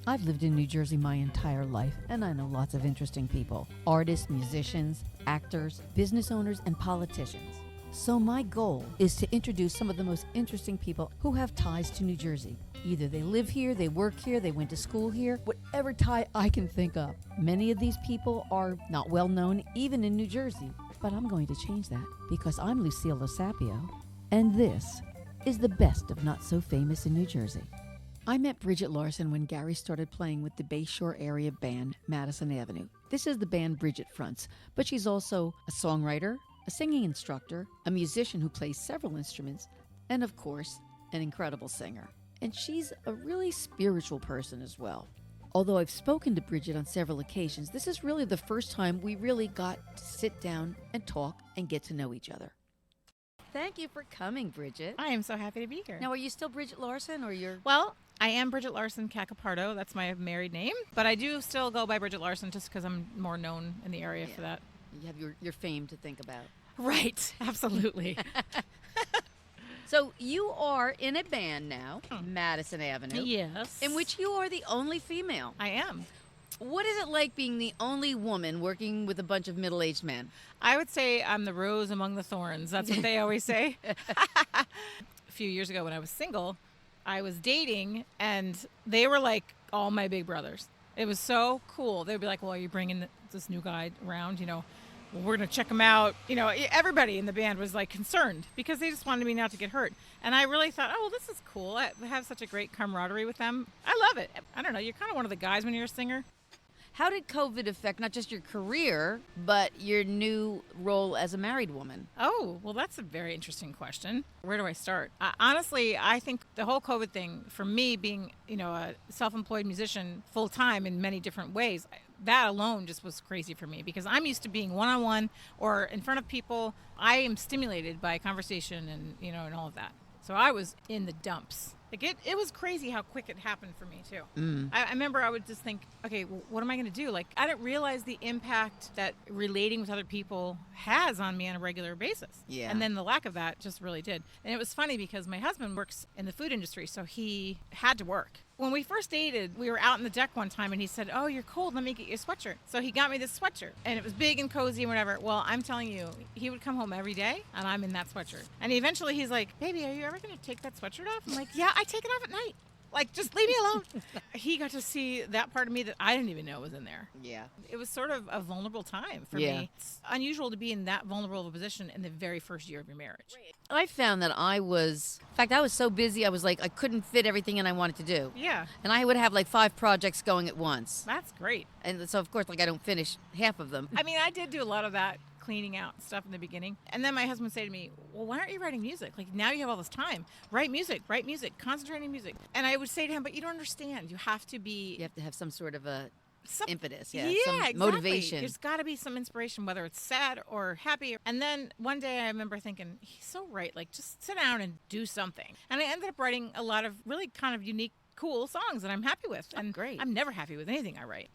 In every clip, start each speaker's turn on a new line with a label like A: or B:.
A: I've lived in New Jersey my entire life, and I know lots of interesting people. Artists, musicians, actors, business owners, and politicians. So my goal is to introduce some of the most interesting people who have ties to New Jersey. Either they live here, they work here, they went to school here, whatever tie I can think of. Many of these people are not well known even in New Jersey, but I'm going to change that because I'm Lucille Losapio, and this is the best of not so famous in New Jersey. I met Bridget Larson when Gary started playing with the Bayshore area band Madison Avenue. This is the band Bridget fronts, but she's also a songwriter, a singing instructor, a musician who plays several instruments, and of course, an incredible singer. And she's a really spiritual person as well. Although I've spoken to Bridget on several occasions, this is really the first time we really got to sit down and talk and get to know each other. Thank you for coming, Bridget.
B: I am so happy to be here.
A: Now, are you still Bridget Larson, or you're...
B: Well, I am Bridget Larson Cacapardo. That's my married name. But I do still go by Bridget Larson just because I'm more known in the area for that.
A: You have your fame to think about.
B: Right. Absolutely.
A: So you are in a band now, Madison Avenue.
B: Yes.
A: In which you are the only female.
B: I am.
A: What is it like being the only woman working with a bunch of middle-aged men?
B: I would say I'm the rose among the thorns. That's what they always say. A few years ago when I was single, I was dating, and they were like all my big brothers. It was so cool. They'd be like, well, are you bringing this new guy around? You know, well, we're going to check him out. You know, everybody in the band was like concerned because they just wanted me not to get hurt. And I really thought, oh, well, this is cool. I have such a great camaraderie with them. I love it. I don't know. You're kind of one of the guys when you're a singer.
A: How did COVID affect not just your career, but your new role as a married woman?
B: Oh, well, that's a very interesting question. Where do I start? Honestly, I think the whole COVID thing, for me being, you know, a self-employed musician full-time in many different ways, that alone just was crazy for me because I'm used to being one-on-one or in front of people. I am stimulated by conversation and, you know, and all of that. So I was in the dumps. Like it was crazy how quick it happened for me too. I remember I would just think, okay, well, what am I going to do? Like I didn't realize the impact that relating with other people has on me on a regular basis.
A: Yeah.
B: And then the lack of that just really did. And it was funny because my husband works in the food industry, so he had to work. When we first dated, we were out on the deck one time and he said, oh, you're cold, let me get you a sweatshirt. So he got me this sweatshirt and it was big and cozy and whatever. Well, I'm telling you, he would come home every day and I'm in that sweatshirt. And eventually he's like, baby, are you ever going to take that sweatshirt off? I'm like, yeah, I take it off at night. Like, just leave me alone. He got to see that part of me that I didn't even know was in there.
A: Yeah.
B: It was sort of a vulnerable time for me. It's unusual to be in that vulnerable of a position in the very first year of your marriage.
A: I found that I was so busy, I was like, I couldn't fit everything in I wanted to do.
B: Yeah.
A: And I would have like 5 projects going at once.
B: That's great.
A: And so, of course, like I don't finish half of them.
B: I mean, I did do a lot of that cleaning out stuff in the beginning. And then my husband would say to me, well, why aren't you writing music? Like, now you have all this time. Write music, concentrate on music. And I would say to him, but you don't understand. You have to
A: have some sort of a impetus, some
B: exactly.
A: motivation.
B: There's got to be some inspiration, whether it's sad or happy. And then one day I remember thinking, he's so right. Like, just sit down and do something. And I ended up writing a lot of really kind of unique, cool songs that I'm happy with. And
A: great.
B: I'm never happy with anything I write.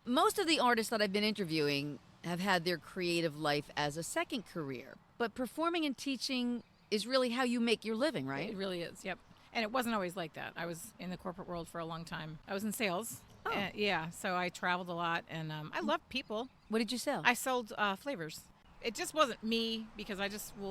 A: Most of the artists that I've been interviewing have had their creative life as a second career. But performing and teaching is really how you make your living, right?
B: It really is, yep. And it wasn't always like that. I was in the corporate world for a long time. I was in sales.
A: Oh.
B: Yeah, so I traveled a lot, and I loved people.
A: What did you sell?
B: I sold flavors. It just wasn't me because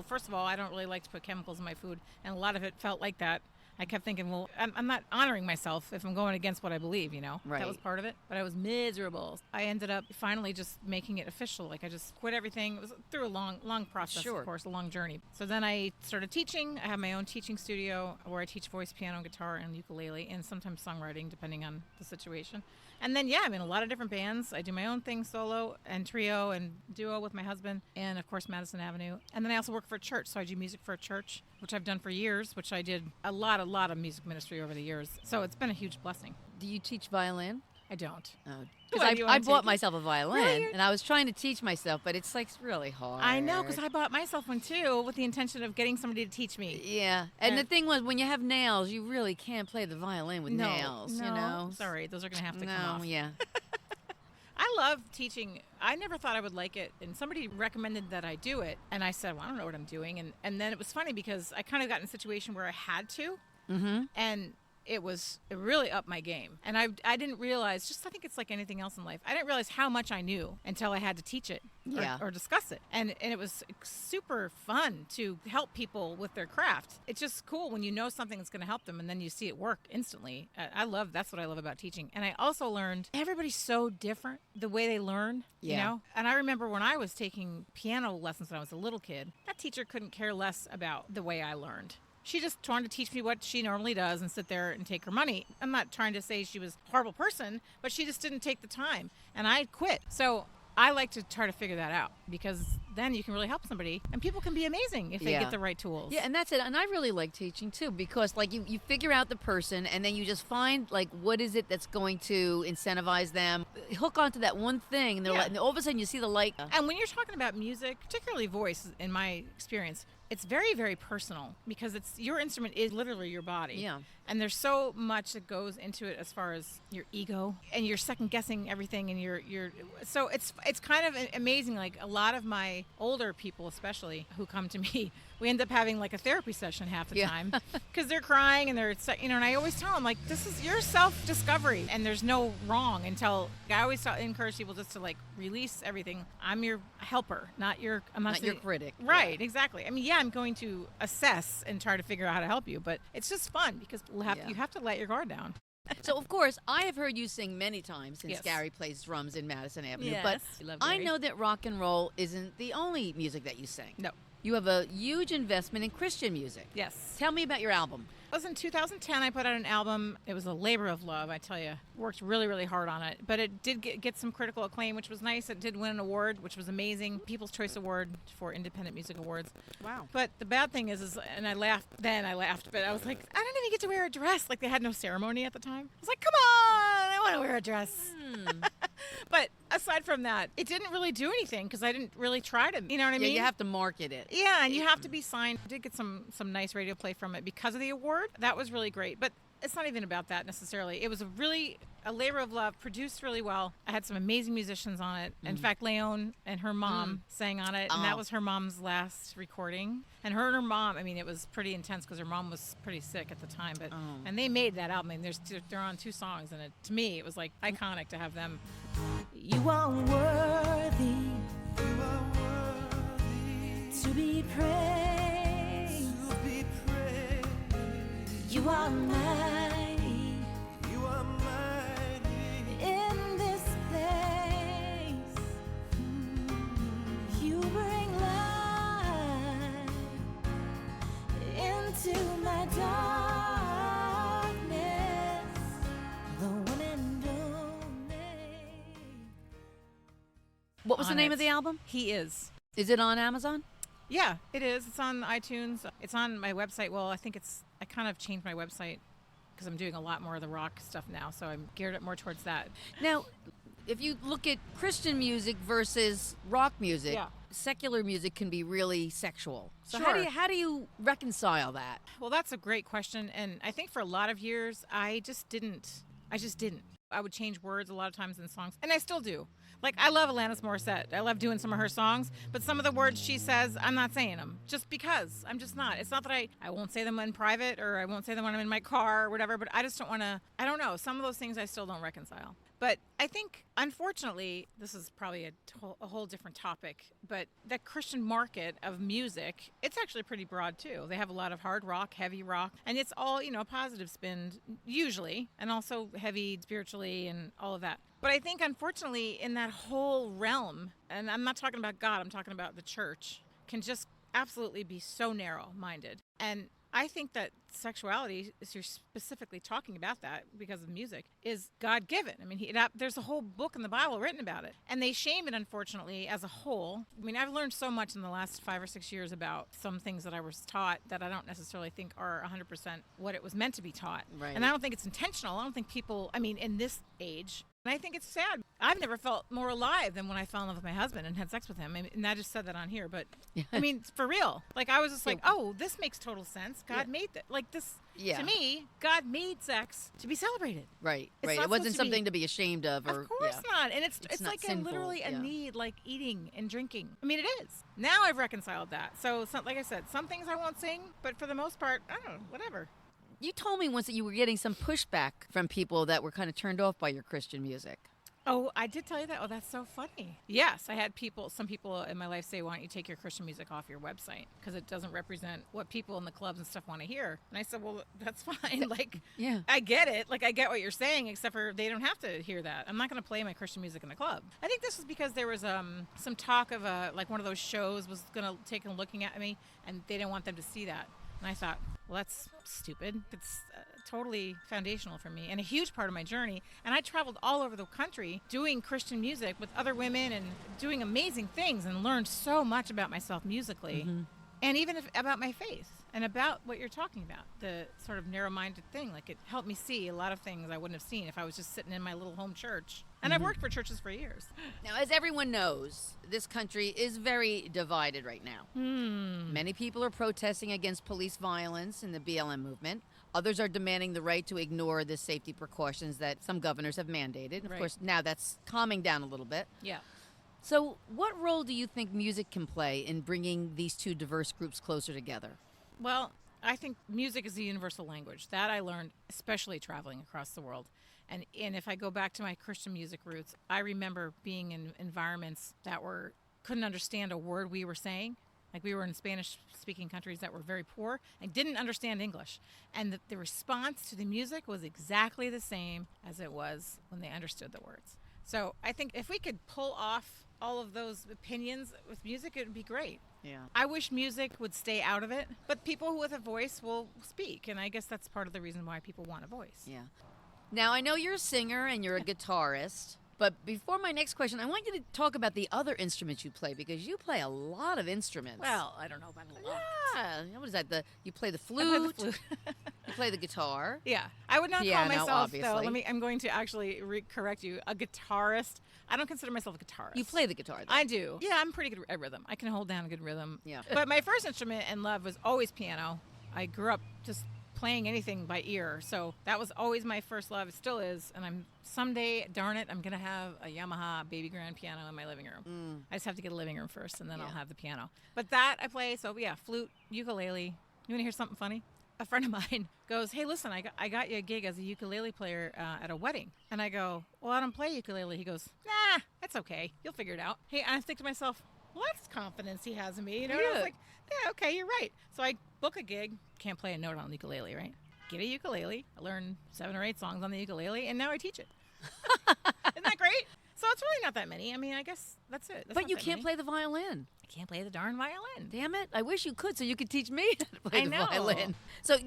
B: first of all, I don't really like to put chemicals in my food, and a lot of it felt like that. I kept thinking, well, I'm not honoring myself if I'm going against what I believe, you know?
A: Right.
B: That was part of it. But I was miserable. I ended up finally just making it official. Like, I just quit everything. It was through a long process,
A: Sure.
B: Of course, a long journey. So then I started teaching. I have my own teaching studio where I teach voice, piano, guitar, and ukulele, and sometimes songwriting, depending on the situation. And then, I'm in a lot of different bands. I do my own thing solo and trio and duo with my husband and, of course, Madison Avenue. And then I also work for a church. So I do music for a church, which I've done for years, which I did a lot of music ministry over the years. So it's been a huge blessing.
A: Do you teach violin?
B: I don't.
A: Oh,
B: Why,
A: because
B: do you
A: I
B: wanna
A: bought
B: take it?
A: myself a violin,
B: Really?
A: and I was trying to teach myself, but it's like really hard.
B: I know, because I bought myself one too with the intention of getting somebody to teach me.
A: Yeah, and the thing was, when you have nails, you really can't play the violin with nails,
B: No,
A: you know?
B: sorry, those are going to have to come off.
A: Yeah.
B: I love teaching. I never thought I would like it, and somebody recommended that I do it, and I said, well, I don't know what I'm doing, and then it was funny because I kind of got in a situation where I had to, and it really upped my game. And I didn't realize, I think it's like anything else in life, I didn't realize how much I knew until I had to teach it or discuss it. And it was super fun to help people with their craft. It's just cool when you know something that's going to help them and then you see it work instantly. That's what I love about teaching. And I also learned everybody's so different the way they learn, you know? And I remember when I was taking piano lessons when I was a little kid, that teacher couldn't care less about the way I learned. She just wanted to teach me what she normally does and sit there and take her money. I'm not trying to say she was a horrible person, but she just didn't take the time. And I quit. So I like to try to figure that out, because then you can really help somebody, and people can be amazing if they get the right tools.
A: Yeah, and that's it. And I really like teaching too, because like you figure out the person, and then you just find like what is it that's going to incentivize them, hook onto that one thing, and they're like, and all of a sudden you see the light.
B: And when you're talking about music, particularly voice, in my experience, it's very, very personal, because your instrument is literally your body.
A: Yeah.
B: And there's so much that goes into it as far as your ego, and you're second guessing everything, and so it's kind of amazing. Like a lot of my older people, especially, who come to me, we end up having like a therapy session half the time, because they're crying and and I always tell them, like, this is your self-discovery, and there's no wrong until I always encourage people just to like release everything. I'm your helper, not your
A: critic.
B: Right, exactly. I mean, I'm going to assess and try to figure out how to help you, but it's just fun because you have to let your guard down.
A: So, of course, I have heard you sing many times since Gary plays drums in Madison Avenue.
B: Yes.
A: But I know that rock and roll isn't the only music that you sing.
B: No.
A: You have a huge investment in Christian music.
B: Yes.
A: Tell me about your album.
B: It was in 2010. I put out an album. It was a labor of love, I tell you. Worked really, really hard on it. But it did get some critical acclaim, which was nice. It did win an award, which was amazing. People's Choice Award for Independent Music Awards. Wow. But the bad thing is and I laughed, but I was like, I didn't even get to wear a dress. Like, they had no ceremony at the time. I was like, come on, I want to wear a dress. But aside from that, it didn't really do anything, because I didn't really try to, you know what I mean?
A: You have to market it.
B: Yeah, and you have to be signed. I did get some nice radio play from it because of the award. That was really great. But it's not even about that necessarily. It was a labor of love, produced really well. I had some amazing musicians on it. In fact, Leon and her mom sang on it, and that was her mom's last recording. And her mom, I mean, it was pretty intense because her mom was pretty sick at the time. But and they made that album. I mean, they're on 2 songs, and to me, it was like iconic to have them. You are worthy to be praised. You are mighty. You are mighty in this place. You bring light into my darkness. The one and only.
A: What was the name of the album?
B: He Is.
A: Is it on Amazon?
B: Yeah, it is. It's on iTunes. It's on my website. Well, I kind of changed my website because I'm doing a lot more of the rock stuff now, so I'm geared up more towards that.
A: Now, if you look at Christian music versus rock music, secular music can be really sexual. So how do you reconcile that?
B: Well, that's a great question, and I think for a lot of years, I just didn't. I would change words a lot of times in songs, and I still do. Like, I love Alanis Morissette. I love doing some of her songs, but some of the words she says, I'm not saying them, just because. I'm just not. It's not that I won't say them in private, or I won't say them when I'm in my car or whatever, but I just don't want to, I don't know. Some of those things I still don't reconcile. But I think, unfortunately, this is probably a whole different topic, but the Christian market of music, it's actually pretty broad too. They have a lot of hard rock, heavy rock, and it's all, positive spin usually, and also heavy spiritually and all of that. But I think, unfortunately, in that whole realm, and I'm not talking about God, I'm talking about the church, can just absolutely be so narrow-minded. And I think that sexuality, as you're specifically talking about that because of music, is God-given. I mean, there's a whole book in the Bible written about it. And they shame it, unfortunately, as a whole. I mean, I've learned so much in the last 5 or 6 years about some things that I was taught that I don't necessarily think are 100% what it was meant to be taught.
A: Right.
B: And I don't think it's intentional. I don't think people, in this age, and I think it's sad. I've never felt more alive than when I fell in love with my husband and had sex with him. And I just said that on here, but for real. Like, I was just like, oh, this makes total sense. God made that. Like, this, to me, God made sex to be celebrated.
A: Right, right. It wasn't something to be ashamed of.
B: Of course not. And it's like literally a need, like eating and drinking. I mean, it is. Now I've reconciled that. So, like I said, some things I won't sing, but for the most part, I don't know, whatever.
A: You told me once that you were getting some pushback from people that were kind of turned off by your Christian music.
B: Oh, I did tell you that? Oh, that's so funny. Yes, I had some people in my life say, why don't you take your Christian music off your website? Because it doesn't represent what people in the clubs and stuff want to hear. And I said, well, that's fine. Like,
A: Yeah.
B: I get it. Like, I get what you're saying, except for they don't have to hear that. I'm not going to play my Christian music in the club. I think this was because there was some talk of like one of those shows was going to take a looking at me, and they didn't want them to see that. And I thought, well, that's stupid. It's totally foundational for me and a huge part of my journey. And I traveled all over the country doing Christian music with other women and doing amazing things and learned so much about myself musically. Mm-hmm. And even about my faith and about what you're talking about, the sort of narrow-minded thing. Like, it helped me see a lot of things I wouldn't have seen if I was just sitting in my little home church. And I've worked for churches for years.
A: Now, as everyone knows, this country is very divided right now. Many people are protesting against police violence in the BLM movement. Others are demanding the right to ignore the safety precautions that some governors have mandated. Of course, now that's calming down a little bit.
B: Yeah.
A: So what role do you think music can play in bringing these two diverse groups closer together?
B: Well, I think music is a universal language. That I learned, especially traveling across the world. And if I go back to my Christian music roots, I remember being in environments that couldn't understand a word we were saying. Like, we were in Spanish-speaking countries that were very poor and didn't understand English. And the response to the music was exactly the same as it was when they understood the words. So I think if we could pull off all of those opinions with music, it would be great.
A: Yeah.
B: I wish music would stay out of it, but people with a voice will speak. And I guess that's part of the reason why people want a voice.
A: Yeah. Now, I know you're a singer and you're a guitarist, but before my next question, I want you to talk about the other instruments you play, because you play a lot of instruments.
B: Well, I don't know about a lot.
A: Yeah. What is that? You play the flute.
B: I play the flute.
A: You play the guitar.
B: Yeah. I would not
A: Piano,
B: call myself,
A: obviously.
B: I'm going to actually correct you, a guitarist. I don't consider myself a guitarist.
A: You play the guitar, though.
B: I do. Yeah, I'm pretty good at rhythm. I can hold down a good rhythm.
A: Yeah.
B: But my first instrument in love was always piano. I grew up just playing anything by ear. So that was always my first love. It still is. And someday, darn it, I'm going to have a Yamaha baby grand piano in my living room. I just have to get a living room first, and then I'll have the piano. But that I play. So yeah, flute, ukulele. You want to hear something funny? A friend of mine goes, hey, listen, I got you a gig as a ukulele player at a wedding. And I go, well, I don't play ukulele. He goes, nah, that's okay. You'll figure it out. Hey, I think to myself, well, that's confidence he has in me. You know,
A: Yeah.
B: I was like, yeah, okay, you're right. So I book a gig. Can't play a note on the ukulele, right? Get a ukulele. I learned 7 or 8 songs on the ukulele, and now I teach it. Isn't that great? So it's really not that many. I mean, I guess that's it.
A: But you can't play the violin.
B: I can't play the darn violin.
A: Damn it. I wish you could so you could teach me how to play the
B: know.
A: violin. So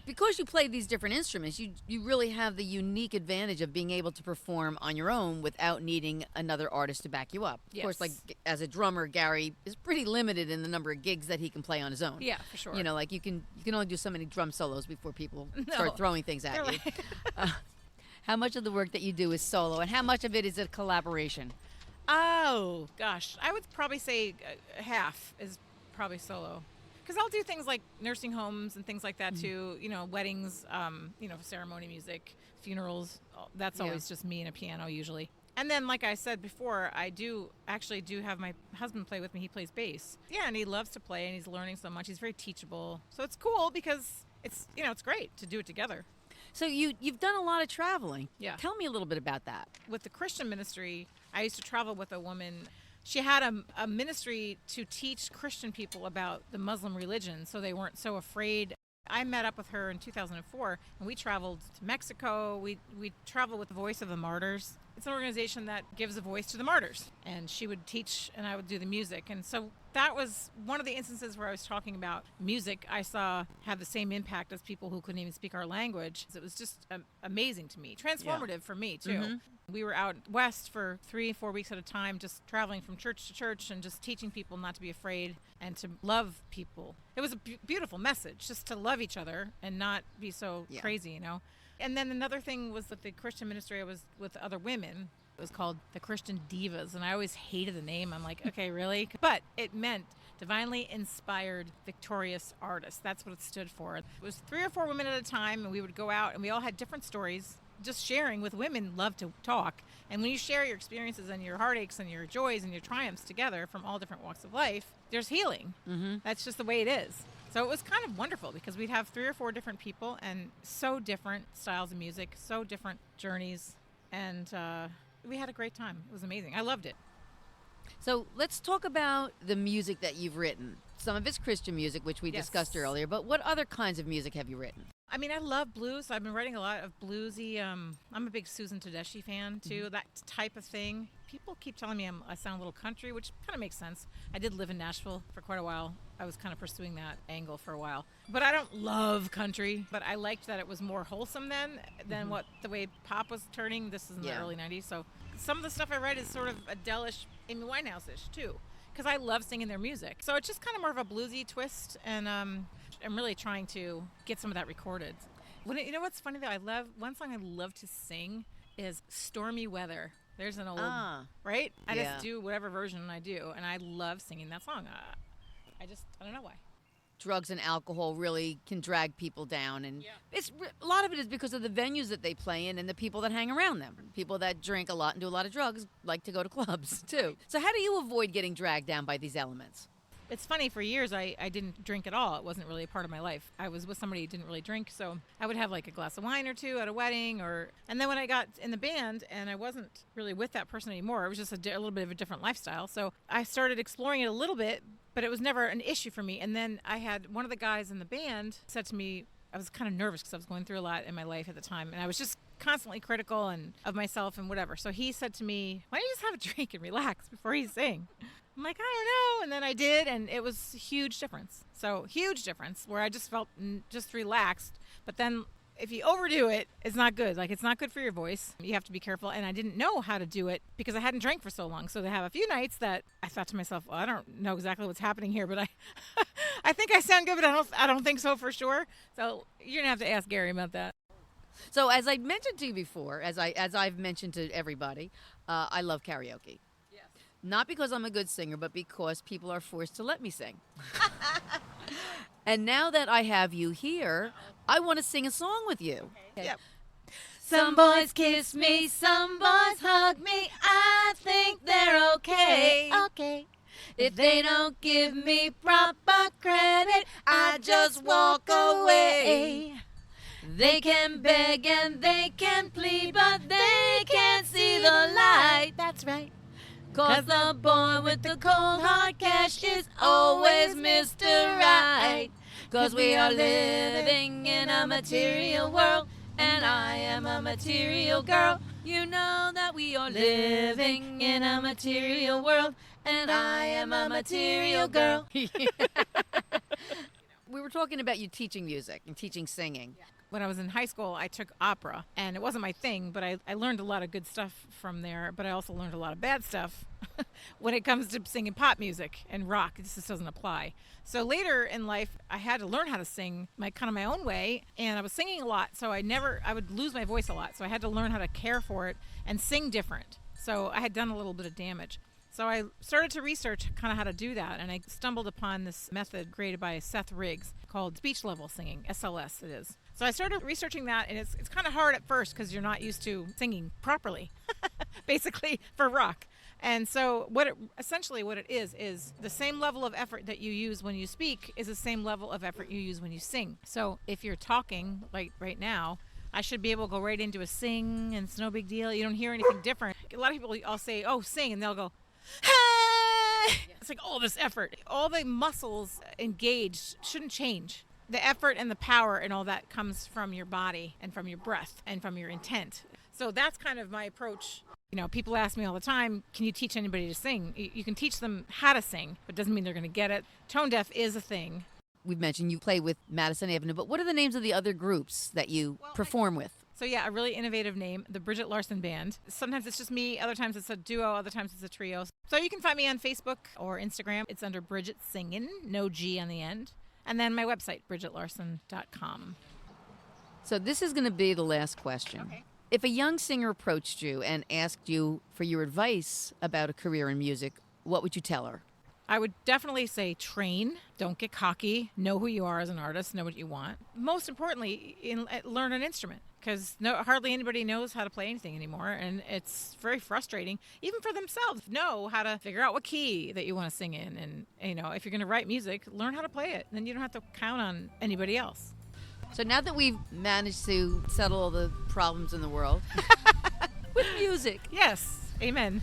A: because you play these different instruments, you really have the unique advantage of being able to perform on your own without needing another artist to back you up. Of course, like as a drummer, Gary is pretty limited in the number of gigs that he can play on his own.
B: Yeah, for sure.
A: You know, like you can only do so many drum solos before people start throwing things at you. How much of the work that you do is solo, and how much of it is a collaboration?
B: Oh, gosh. I would probably say half is probably solo. Because I'll do things like nursing homes and things like that too. You know, weddings, ceremony music, funerals. That's always just me and a piano usually. And then, like I said before, I do have my husband play with me. He plays bass. Yeah, and he loves to play, and he's learning so much. He's very teachable. So it's cool because it's great to do it together.
A: So you've done a lot of traveling.
B: Yeah.
A: Tell me a little bit about that.
B: With the Christian ministry, I used to travel with a woman. She had a ministry to teach Christian people about the Muslim religion so they weren't so afraid. I met up with her in 2004, and we traveled to Mexico. We traveled with the Voice of the Martyrs. It's an organization that gives a voice to the martyrs. And she would teach, and I would do the music. And so that was one of the instances where I was talking about music I saw have the same impact as people who couldn't even speak our language. It was just amazing to me, transformative for me, too. Mm-hmm. We were out west for 3-4 weeks at a time, just traveling from church to church and just teaching people not to be afraid and to love people. It was a beautiful message, just to love each other and not be so crazy, you know. And then another thing was that the Christian ministry I was with other women. It was called the Christian Divas, and I always hated the name. I'm like, okay, really? But it meant divinely inspired, victorious artists. That's what it stood for. It was 3 or 4 women at a time, and we would go out, and we all had different stories. Just sharing with women love to talk. And when you share your experiences and your heartaches and your joys and your triumphs together from all different walks of life, there's healing. Mm-hmm. That's just the way it is. So it was kind of wonderful because we'd have 3 or 4 different people and so different styles of music, so different journeys. And we had a great time. It was amazing. I loved it.
A: So let's talk about the music that you've written. Some of it's Christian music, which we
B: Yes.
A: discussed earlier, but what other kinds of music have you written?
B: I mean, I love blues. I've been writing a lot of bluesy. I'm a big Susan Tedeschi fan, too, that type of thing. People keep telling me I sound a little country, which kind of makes sense. I did live in Nashville for quite a while. I was kind of pursuing that angle for a while. But I don't love country, but I liked that it was more wholesome then than what the way pop was turning. This is in the early 90s. So some of the stuff I write is sort of Adele-ish, Amy Winehouse-ish, too, because I love singing their music. So it's just kind of more of a bluesy twist, and I'm really trying to get some of that recorded. You know what's funny, though? One song I love to sing is Stormy Weather. There's an old, right? I just do whatever version I do, and I love singing that song. I don't know why.
A: Drugs and alcohol really can drag people down, and a lot of it is because of the venues that they play in and the people that hang around them. People that drink a lot and do a lot of drugs like to go to clubs, too. So how do you avoid getting dragged down by these elements?
B: It's funny, for years I didn't drink at all. It wasn't really a part of my life. I was with somebody who didn't really drink, so I would have like a glass of wine or two at a wedding, and then when I got in the band and I wasn't really with that person anymore, it was just a little bit of a different lifestyle. So I started exploring it a little bit, but it was never an issue for me. And then I had one of the guys in the band said to me, I was kind of nervous because I was going through a lot in my life at the time, and I was just constantly critical and of myself and whatever. So he said to me, why don't you just have a drink and relax before you sing? I'm like, I don't know. And then I did, and it was a huge difference. So huge difference where I just felt just relaxed. But then if you overdo it, it's not good. Like, it's not good for your voice. You have to be careful. And I didn't know how to do it because I hadn't drank for so long. So they have a few nights that I thought to myself, well, I don't know exactly what's happening here, but I think I sound good, but I don't think so for sure. So you're going to have to ask Gary about that.
A: So as I mentioned to you before, as I've mentioned to everybody, I love karaoke. Not because I'm a good singer, but because people are forced to let me sing. And now that I have you here, I want to sing a song with you.
B: Okay. Yep.
A: Some boys kiss me, some boys hug me. I think they're okay.
B: Okay.
A: If they don't give me proper credit, I just walk away. They can beg and they can plead, but they can't see the light.
B: That's right.
A: 'Cause the boy with the cold hard cash is always Mr. Right. 'Cause we are living in a material world, and I am a material girl. You know that we are living in a material world, and I am a material girl. We were talking about you teaching music and teaching singing.
B: When I was in high school, I took opera, and it wasn't my thing, but I learned a lot of good stuff from there, but I also learned a lot of bad stuff when it comes to singing pop music and rock. It just doesn't apply. So later in life, I had to learn how to sing my own way, and I was singing a lot, so I would lose my voice a lot, so I had to learn how to care for it and sing different. So I had done a little bit of damage. So I started to research kind of how to do that, and I stumbled upon this method created by Seth Riggs called speech level singing, SLS it is. So I started researching that, and it's kind of hard at first because you're not used to singing properly, basically, for rock. And so essentially what it is the same level of effort that you use when you speak is the same level of effort you use when you sing. So if you're talking, like right now, I should be able to go right into a sing, and it's no big deal. You don't hear anything different. A lot of people, I'll say, oh, sing, and they'll go, hey! It's like all this effort. All the muscles engaged shouldn't change. The effort and the power and all that comes from your body and from your breath and from your intent. So that's kind of my approach. You know, people ask me all the time, can you teach anybody to sing? You can teach them how to sing, but it doesn't mean they're going to get it. Tone deaf is a thing.
A: We've mentioned you play with Madison Avenue, but what are the names of the other groups that you perform with?
B: So yeah, a really innovative name, the Bridget Larson Band. Sometimes it's just me, other times it's a duo, other times it's a trio. So you can find me on Facebook or Instagram. It's under Bridget Singin', no G on the end. And then my website, bridgetlarson.com.
A: So this is going to be the last question.
B: Okay.
A: If a young singer approached you and asked you for your advice about a career in music, what would you tell her?
B: I would definitely say train. Don't get cocky. Know who you are as an artist. Know what you want. Most importantly, learn an instrument, because hardly anybody knows how to play anything anymore, and it's very frustrating, even for themselves. Know how to figure out what key that you want to sing in, and if you're going to write music, learn how to play it. Then you don't have to count on anybody else.
A: So now that we've managed to settle all the problems in the world with music.
B: Yes. Amen.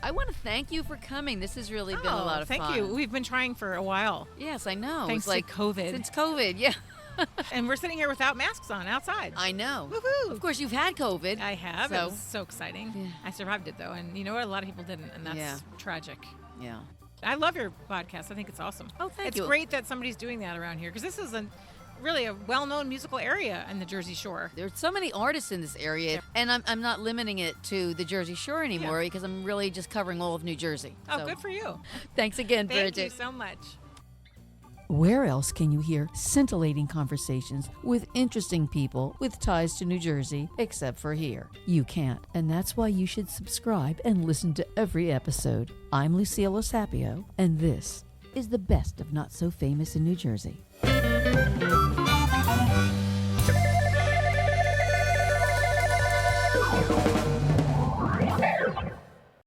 A: I want to thank you for coming. This has really been a lot of fun.
B: Thank you. We've been trying for a while.
A: Yes, I know.
B: Thanks
A: it's
B: to COVID.
A: Since COVID, yeah.
B: And we're sitting here without masks on outside.
A: I know.
B: Woohoo!
A: Of course, you've had COVID.
B: I have. It was so exciting.
A: Yeah.
B: I survived it, though. And you know what? A lot of people didn't, and that's tragic.
A: Yeah.
B: I love your podcast. I think it's awesome.
A: Oh, thank you.
B: It's great that somebody's doing that around here, because this is really a well-known musical area in the Jersey Shore.
A: There's so many artists in this area, and I'm not limiting it to the Jersey Shore anymore, because I'm really just covering all of New Jersey.
B: Oh, good for you.
A: Thanks again, Bridget.
B: Thank you so much.
A: Where else can you hear scintillating conversations with interesting people with ties to New Jersey except for here? You can't, and that's why you should subscribe and listen to every episode. I'm Lucille Osapio, and this is the best of Not So Famous in New Jersey.